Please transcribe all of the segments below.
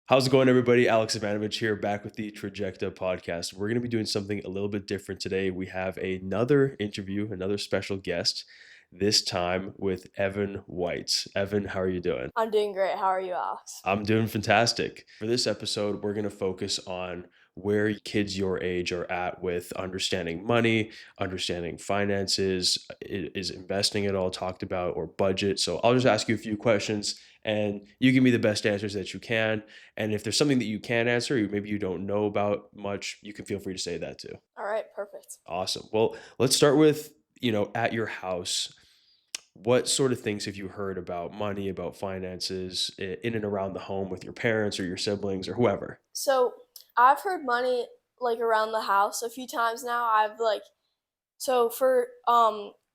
How's it going, everybody? Alex Ivanovich here, back with the Trajecta podcast. We're going to be doing something a little bit different today. We have another interview, another special guest, this time with Evan White. Evan, how are you doing? I'm doing great. How are you, Alex? I'm doing fantastic. For this episode, we're going to focus on where kids your age are at with understanding money, understanding finances. Is investing at all talked about, or budget? So I'll just ask you a few questions and you give me the best answers that you can. And if there's something that you can't answer, or maybe you don't know about much, you can feel free to say that too. All right, perfect. Awesome. Well, let's start with, at your house. What sort of things have you heard about money, about finances in and around the home with your parents or your siblings or whoever? So I've heard money like around the house a few times now. For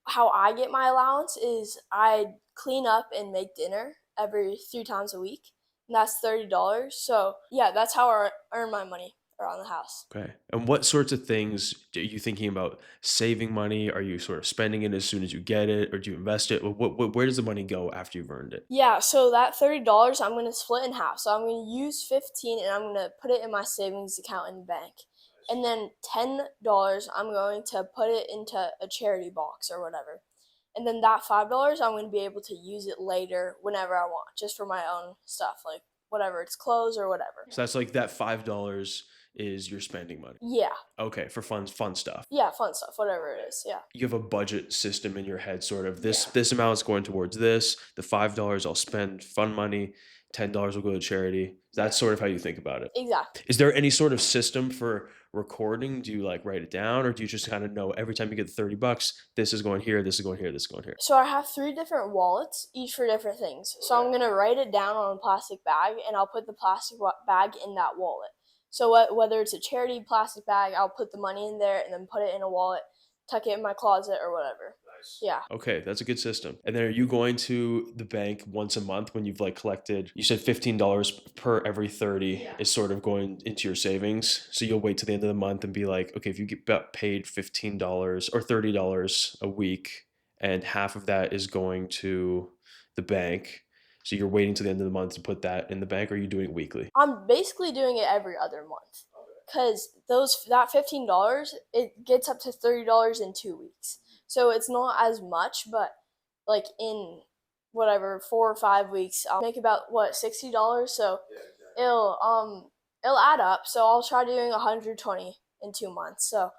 how I get my allowance is I clean up and make dinner every 3 times a week, and that's $30. So yeah, that's how I earn my money around the house. Okay. And what sorts of things are you thinking about saving money? Are you sort of spending it as soon as you get it, or do you invest it? Where does the money go after you've earned it? Yeah, so that $30 I'm gonna split in half. So I'm gonna use 15 and I'm gonna put it in my savings account in the bank. And then $10 I'm going to put it into a charity box or whatever. And then that $5 I'm gonna be able to use it later whenever I want, just for my own stuff, like whatever it's clothes or whatever. So that's like that $5 is your spending money. Yeah. Okay, for fun stuff. Yeah, fun stuff, whatever it is. Yeah. You have a budget system in your head, sort of this Yeah. this amount is going towards this. The $5 I'll spend fun money. $10 will go to charity. That's sort of how you think about it. Exactly. Is there any sort of system for recording? Do you like write it down, or do you just kind of know every time you get $30, this is going here, this is going here, this is going here? So I have three different wallets, each for different things. So I'm gonna write it down on a plastic bag, and I'll put the bag in that wallet. So whether it's a charity plastic bag, I'll put the money in there and then put it in a wallet, tuck it in my closet or whatever. Yeah. Okay, that's a good system. And then are you going to the bank once a month when you've like collected, you said $15 per every 30 Yeah. is sort of going into your savings. So you'll wait till the end of the month and be like, okay, if you got paid $15 or $30 a week and half of that is going to the bank. So you're waiting till the end of the month to put that in the bank, or are you doing it weekly? I'm basically doing it every other month. Cause that $15 it gets up to $30 in 2 weeks. So it's not as much, but like in whatever 4 or 5 weeks, I'll make about what $60. So it'll add up. So I'll try doing 120 in 2 months. So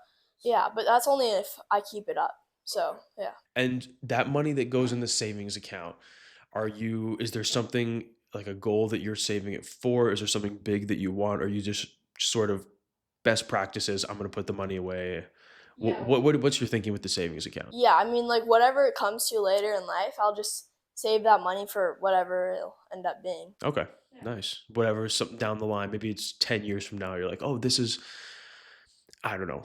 yeah, but that's only if I keep it up. So yeah. And that money that goes in the savings account, is there something like a goal that you're saving it for? Is there something big that you want? Or are you just sort of best practices? I'm going to put the money away. Yeah. What's your thinking with the savings account? Yeah, I mean, like whatever it comes to later in life, I'll just save that money for whatever it'll end up being. Okay, nice. Whatever, something down the line, maybe it's 10 years from now. You're like, oh, this is, I don't know,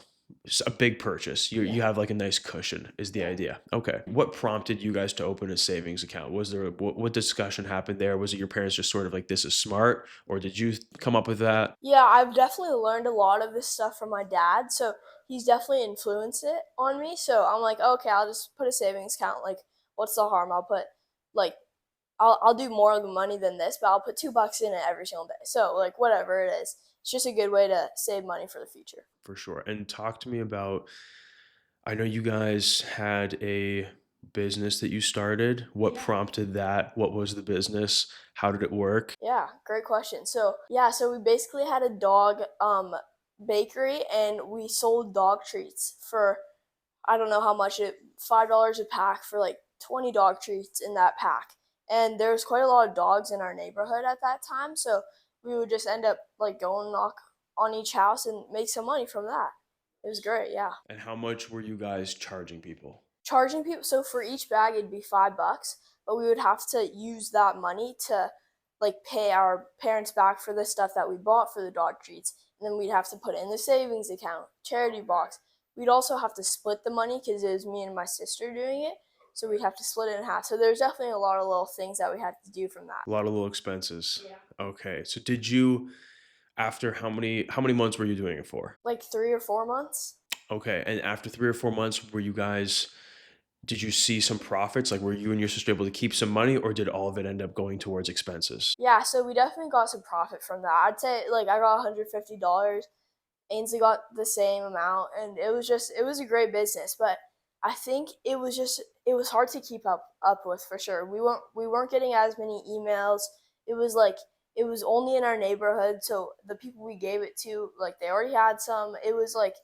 a big purchase. You have like a nice cushion is the idea. Okay. What prompted you guys to open a savings account? Was there what discussion happened there? Was it your parents just sort of like, this is smart, or did you come up with that? Yeah, I've definitely learned a lot of this stuff from my dad, so he's definitely influenced it on me. So I'm like, okay, I'll just put a savings account. Like, what's the harm? Like I'll do more of the money than this, but I'll put $2 in it every single day. So like whatever it is, it's just a good way to save money for the future. For sure. And talk to me about, I know you guys had a business that you started. What Yeah. prompted that? What was the business? How did it work? Yeah, great question. So yeah, so we basically had a dog bakery, and we sold dog treats for I don't know how much it $5 a pack for like 20 dog treats in that pack. And there was quite a lot of dogs in our neighborhood at that time, so we would just end up like going knock on each house and make some money from that. It was great, yeah. And how much were you guys charging people? Charging people, so for each bag it'd be $5, but we would have to use that money to like pay our parents back for the stuff that we bought for the dog treats, and then we'd have to put it in the savings account, charity box. We'd also have to split the money because it was me and my sister doing it, so we'd have to split it in half. So there's definitely a lot of little things that we had to do from that. A lot of little expenses. Yeah. Okay. So did you, after how many months were you doing it for? Like 3 or 4 months. Okay. And after 3 or 4 months, were you guys Did you see some profits? Like, were you and your sister able to keep some money, or did all of it end up going towards expenses? Yeah, so we definitely got some profit from that. I'd say like I got $150. Ainsley got the same amount, and it was a great business. But I think it was hard to keep up with for sure. We weren't getting as many emails. It was like it was only in our neighborhood, so the people we gave it to, like they already had some. It was like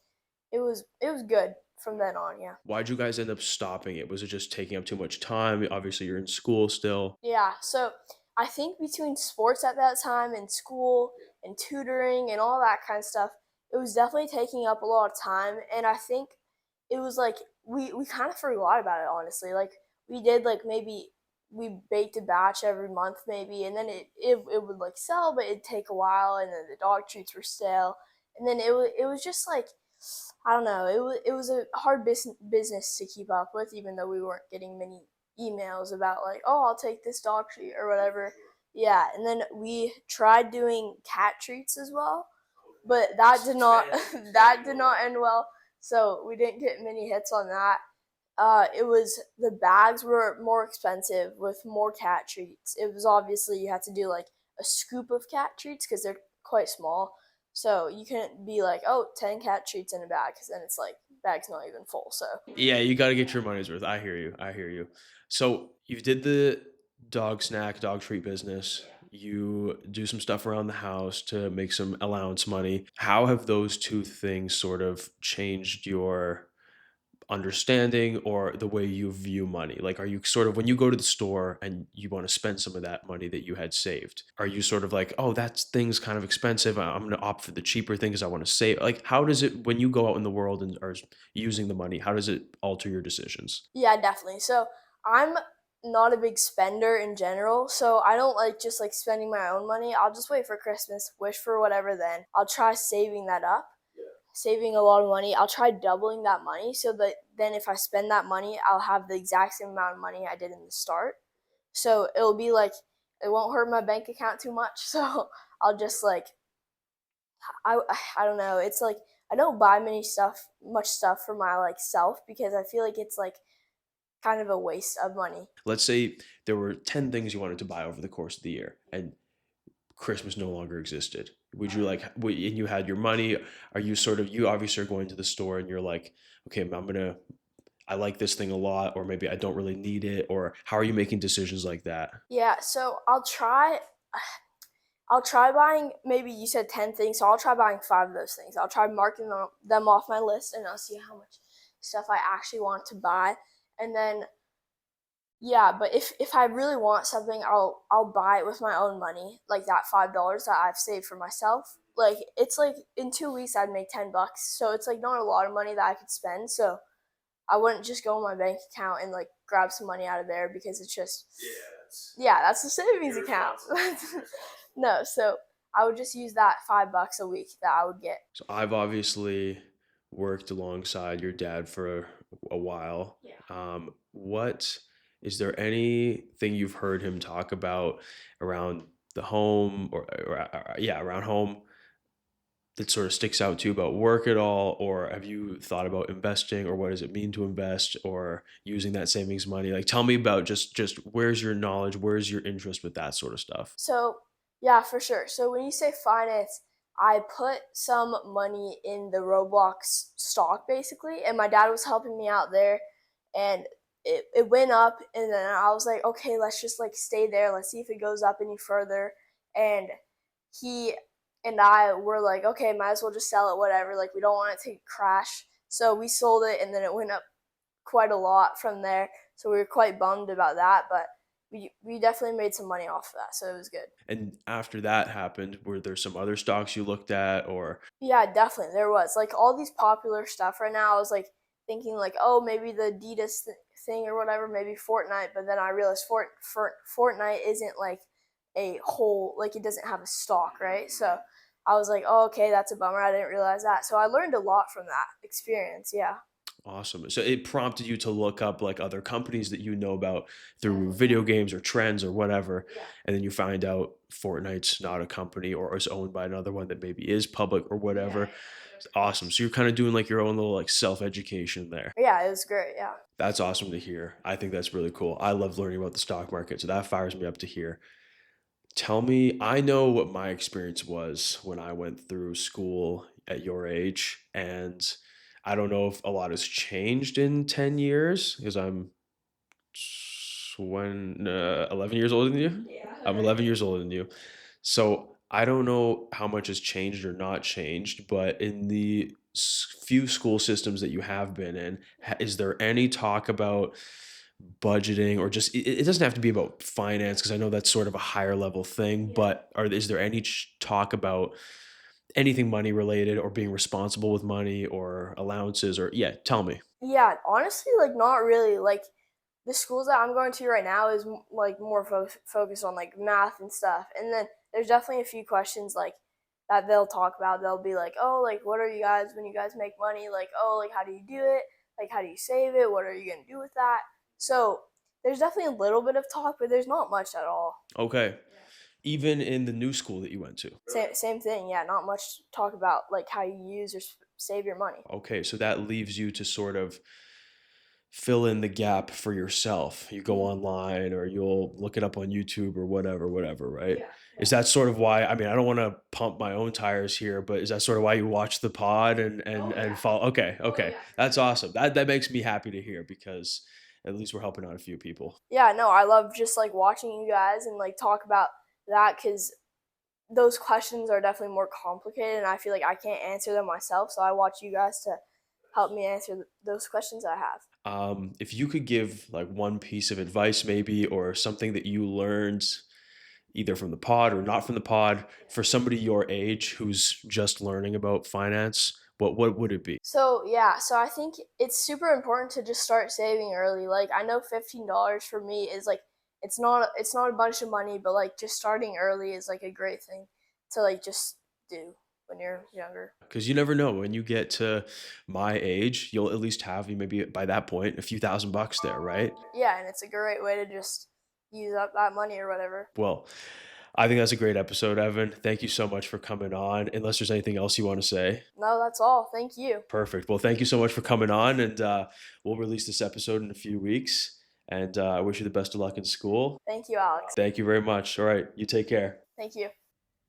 it was good from then on. Yeah. Why'd you guys end up stopping it? Was it just taking up too much time? Obviously, you're in school still. Yeah, so I think between sports at that time and school and tutoring and all that kind of stuff, it was definitely taking up a lot of time. And I think it was like we kind of forgot about it, honestly. Like we did like maybe we baked a batch every month maybe, and then it would like sell, but it'd take a while, and then the dog treats were stale, and then it was just like I don't know. It was a hard business to keep up with, even though we weren't getting many emails about like, oh, I'll take this dog treat or whatever. Yeah, and then we tried doing cat treats as well, but that did not that did not end well. So we didn't get many hits on that. It was the bags were more expensive with more cat treats. It was obviously you had to do like a scoop of cat treats because they're quite small. So you couldn't be like, oh, 10 cat treats in a bag because then it's like bag's not even full. So Yeah, you gotta get your money's worth. I hear you. I hear you. So you did the dog snack, dog treat business. You do some stuff around the house to make some allowance money. How have those two things sort of changed your understanding or the way you view money? Like, are you sort of when you go to the store and you want to spend some of that money that you had saved, are you sort of like, oh, that thing's kind of expensive. I'm going to opt for the cheaper thing because I want to save? Like, how does it, when you go out in the world and are using the money, how does it alter your decisions? yeah, definitely. So I'm not a big spender in general, so I don't like just like spending my own money. I'll just wait for Christmas, wish for whatever. Then I'll try saving that up, saving a lot of money. I'll try doubling that money so that then if I spend that money, I'll have the exact same amount of money I did in the start. So it'll be like it won't hurt my bank account too much. So I'll just like I I don't know. It's like I don't buy much stuff for my like self because I feel like it's like kind of a waste of money. Let's say there were 10 things you wanted to buy over the course of the year and Christmas no longer existed. Would you like, and you had your money? Are you sort of, you obviously are going to the store and you're like, okay, I like this thing a lot, or maybe I don't really need it, or how are you making decisions like that? Yeah, so I'll try buying maybe you said 10 things, so I'll try buying 5 of those things. I'll try marking them off my list and I'll see how much stuff I actually want to buy. And then yeah, but if I really want something, I'll buy it with my own money, like that $5 that I've saved for myself. Like it's like in 2 weeks I'd make $10, so it's like not a lot of money that I could spend. So I wouldn't just go in my bank account and like grab some money out of there because it's just yeah, that's the savings account. No, so I would just use that $5 a week that I would get. So I've obviously worked alongside your dad for a while. Yeah. What is there anything you've heard him talk about around the home or yeah, around home that sort of sticks out to you about work at all? Or have you thought about investing, or what does it mean to invest, or using that savings money? Like, tell me about just where's your knowledge, where's your interest with that sort of stuff? So, yeah, for sure. So when you say finance, I put some money in the Roblox stock basically, and my dad was helping me out there, and it went up, and then I was like, okay, let's just like stay there. Let's see if it goes up any further. And he and I were like, okay, might as well just sell it, whatever. Like we don't want it to crash. So we sold it, and then it went up quite a lot from there. So we were quite bummed about that, but we definitely made some money off of that, so it was good. And after that happened, were there some other stocks you looked at, or Yeah, definitely there was like all these popular stuff right now. I was like thinking like, oh, maybe the Adidas thing or whatever, maybe Fortnite, but then I realized Fortnite isn't like a whole like it doesn't have a stock, right? So I was like, oh, okay, that's a bummer. I didn't realize that. So I learned a lot from that experience. Yeah. awesome. So it prompted you to look up like other companies that you know about through Definitely. video games or trends or whatever. Yeah. And then you find out Fortnite's not a company or is owned by another one that maybe is public or Yeah. whatever. Awesome. So you're kind of doing like your own little like self education there. Yeah, it was great. Yeah. That's awesome to hear. I think that's really cool. I love learning about the stock market, so that fires me up to hear. Tell me, I know what my experience was when I went through school at your age, and I don't know if a lot has changed in 10 years because I'm 11 years older than you. Yeah. I'm 11 years older than you. So I don't know how much has changed or not changed, but in the few school systems that you have been in, is there any talk about budgeting or just it doesn't have to be about finance because I know that's sort of a higher level thing, Yeah. but is there any talk about anything money related or being responsible with money or allowances or yeah, tell me. Yeah, honestly, like not really. Like the schools that I'm going to right now is like more focused on like math and stuff. And then there's definitely a few questions like that they'll talk about. They'll be like, "Oh, like what are you guys when you guys make money? Like, oh, like how do you do it? Like how do you save it? What are you going to do with that?" So, there's definitely a little bit of talk, but there's not much at all. Okay. Even in the new school that you went to. Same thing. Yeah, not much talk about like how you use or save your money. Okay, so that leaves you to sort of fill in the gap for yourself. You go online or you'll look it up on YouTube or whatever, right? Yeah. Is that sort of why, I mean, I don't want to pump my own tires here, but is that sort of why you watch the pod and follow? Okay, okay. That's awesome. That makes me happy to hear because at least we're helping out a few people. Yeah, no, I love just like watching you guys and like talk about that because those questions are definitely more complicated and I feel like I can't answer them myself. So I watch you guys to help me answer those questions I have. If you could give like one piece of advice maybe or something that you learned either from the pod or not from the pod for somebody your age who's just learning about finance, what would it be? So yeah, so I think it's super important to just start saving early. Like I know $15 for me is like it's not a bunch of money, but like just starting early is like a great thing to like just do when you're younger. Because you never know when you get to my age, you'll at least have maybe by that point a few $1,000 there, right? Yeah, and it's a great way to just use up that money or whatever. Well, I think that's a great episode, Evan. Thank you so much for coming on. Unless there's anything else you want to say. No, that's all. Thank you. Perfect. Well, thank you so much for coming on, and we'll release this episode in a few weeks. And I wish you the best of luck in school. Thank you, Alex. Thank you very much. All right, you take care. Thank you.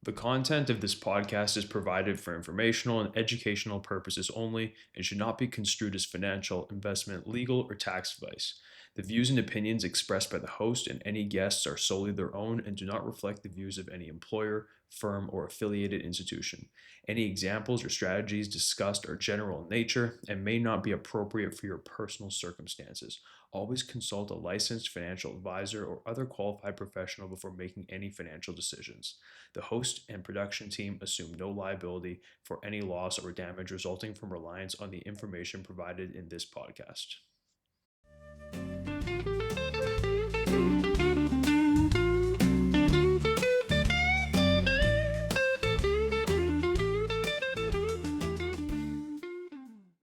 The content of this podcast is provided for informational and educational purposes only and should not be construed as financial, investment, legal, or tax advice. The views and opinions expressed by the host and any guests are solely their own and do not reflect the views of any employer, firm, or affiliated institution. Any examples or strategies discussed are general in nature and may not be appropriate for your personal circumstances. Always consult a licensed financial advisor or other qualified professional before making any financial decisions. The host and production team assume no liability for any loss or damage resulting from reliance on the information provided in this podcast.